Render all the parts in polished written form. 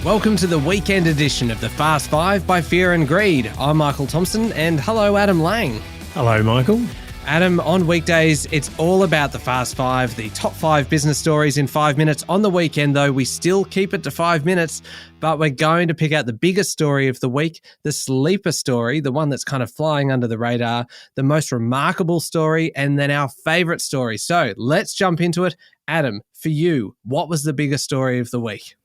Welcome to the weekend edition of the Fast Five by Fear and Greed. I'm Michael Thompson, and hello, Adam Lang. Hello, Michael. Adam, on weekdays, it's all about the Fast Five, the top 5 business stories in 5 minutes. On the weekend, though, we still keep it to 5 minutes, but we're going to pick out the biggest story of the week, the sleeper story, the one that's kind of flying under the radar, the most remarkable story, and then our favourite story. So let's jump into it. Adam, for you, what was the biggest story of the week?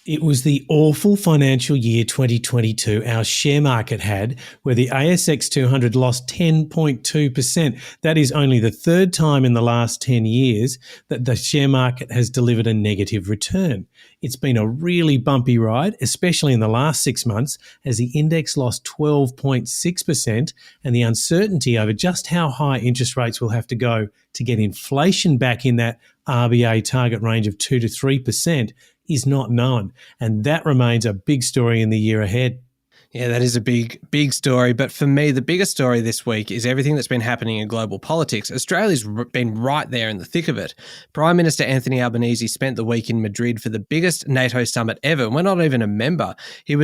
It was the awful financial year 2022 our share market had, where the ASX 200 lost 10.2%. That is only the third time in the last 10 years that the share market has delivered a negative return. It's been a really bumpy ride, especially in the last 6 months, as the index lost 12.6%, and the uncertainty over just how high interest rates will have to go to get inflation back in that RBA target range of 2 to 3% is not known. And that remains a big story in the year ahead. Yeah, that is a big story. But for me, the biggest story this week is everything that's been happening in global politics. Australia's been right there in the thick of it. Prime Minister Anthony Albanese spent the week in Madrid for the biggest NATO summit ever. We're not even a member. He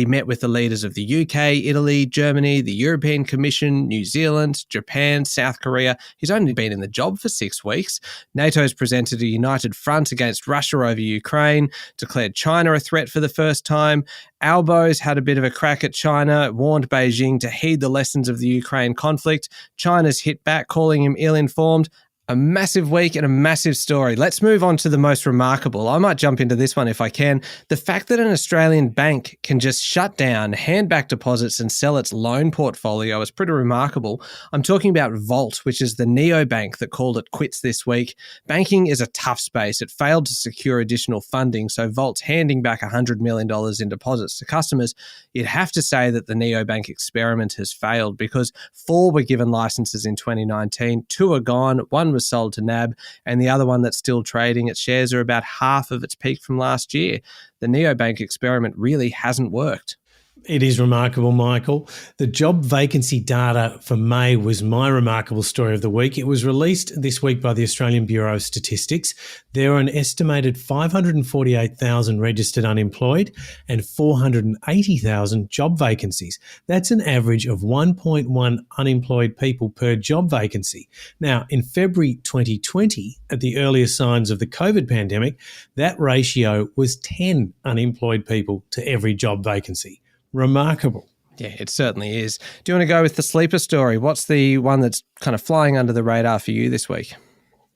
met with the leaders of the UK, Italy, Germany, the European Commission, New Zealand, Japan, South Korea. He's only been in the job for 6 weeks. NATO's presented a united front against Russia over Ukraine, declared China a threat for the first time. Albo's had a bit of a crack at China, warned Beijing to heed the lessons of the Ukraine conflict. China's hit back, calling him ill-informed. A massive week and a massive story. Let's move on to the most remarkable. I might jump into this one if I can. The fact that an Australian bank can just shut down, hand back deposits and sell its loan portfolio is pretty remarkable. I'm talking about Volt, which is the neobank that called it quits this week. Banking is a tough space. It failed to secure additional funding, so Volt's handing back $100 million in deposits to customers. You'd have to say that the neobank experiment has failed because 4 were given licenses in 2019, 2 are gone, 1 was sold to NAB, and the other one that's still trading, its shares are about half of its peak from last year. The neobank experiment really hasn't worked. It is remarkable, Michael. The job vacancy data for May was my remarkable story of the week. It was released this week by the Australian Bureau of Statistics. There are an estimated 548,000 registered unemployed and 480,000 job vacancies. That's an average of 1.1 unemployed people per job vacancy. Now, in February 2020, at the earliest signs of the COVID pandemic, that ratio was 10 unemployed people to every job vacancy. Remarkable. Yeah, it certainly is. Do you want to go with the sleeper story? What's the one that's kind of flying under the radar for you this week?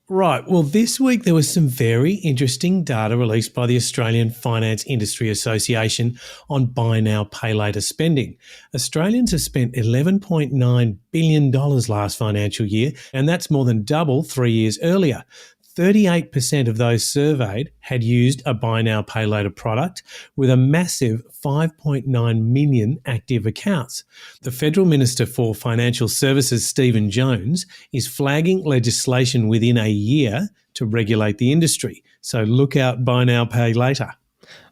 Right. Well, this week there was some very interesting data released by the Australian Finance Industry Association on buy now, pay later spending. Australians have spent $11.9 billion last financial year, and that's more than double 3 years earlier. 38% of those surveyed had used a buy now, pay later product, with a massive 5.9 million active accounts. The Federal Minister for Financial Services, Stephen Jones, is flagging legislation within a year to regulate the industry. So look out, buy now, pay later.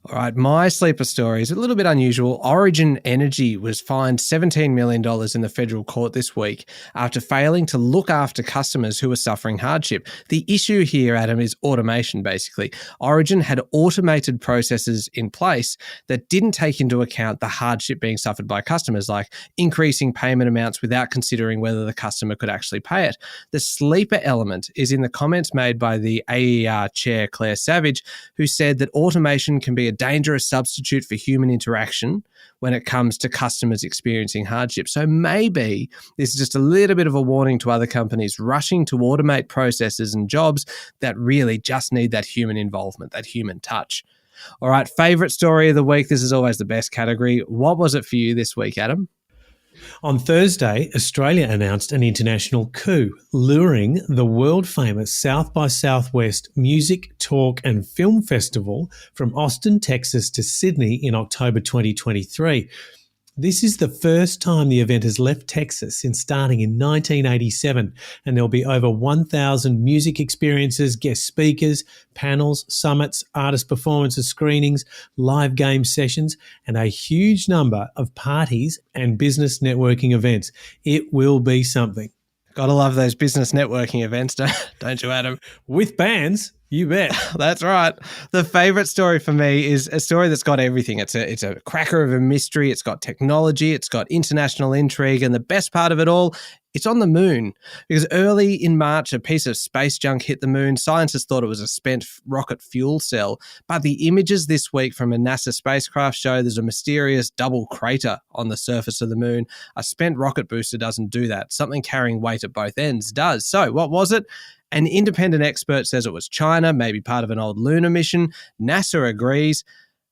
All right, my sleeper story is a little bit unusual. Origin Energy was fined $17 million in the federal court this week after failing to look after customers who were suffering hardship. The issue here, Adam, is automation, basically. Origin had automated processes in place that didn't take into account the hardship being suffered by customers, like increasing payment amounts without considering whether the customer could actually pay it. The sleeper element is in the comments made by the AER chair, Claire Savage, who said that automation can be a dangerous substitute for human interaction when it comes to customers experiencing hardship. So maybe this is just a little bit of a warning to other companies rushing to automate processes and jobs that really just need that human involvement, that human touch. All right, favourite story of the week. This is always the best category. What was it for you this week, Adam? On Thursday, Australia announced an international coup, luring the world-famous South by Southwest Music, Talk and Film Festival from Austin, Texas to Sydney in October 2023. This is the first time the event has left Texas since starting in 1987, and there'll be over 1,000 music experiences, guest speakers, panels, summits, artist performances, screenings, live game sessions, and a huge number of parties and business networking events. It will be something. Gotta love those business networking events, don't you, Adam? With bands. You bet. That's right. The favorite story for me is a story that's got everything. It's a cracker of a mystery. It's got technology. It's got international intrigue. And the best part of it all, it's on the moon. Because early in March, a piece of space junk hit the moon. Scientists thought it was a spent rocket fuel cell. But the images this week from a NASA spacecraft show there's a mysterious double crater on the surface of the moon. A spent rocket booster doesn't do that. Something carrying weight at both ends does. So what was it? An independent expert says it was China, maybe part of an old lunar mission. NASA agrees.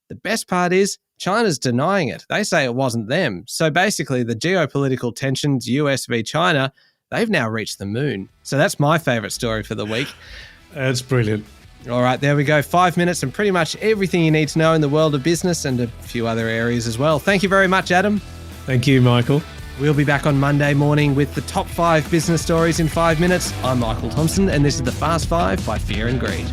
The best part is China's denying it. They say it wasn't them. So basically, the geopolitical tensions, US v China, they've now reached the moon. So that's my favourite story for the week. That's brilliant. All right, there we go. 5 minutes and pretty much everything you need to know in the world of business and a few other areas as well. Thank you very much, Adam. Thank you, Michael. We'll be back on Monday morning with the top 5 business stories in 5 minutes. I'm Michael Thompson, and this is the Fast 5 by Fear and Greed.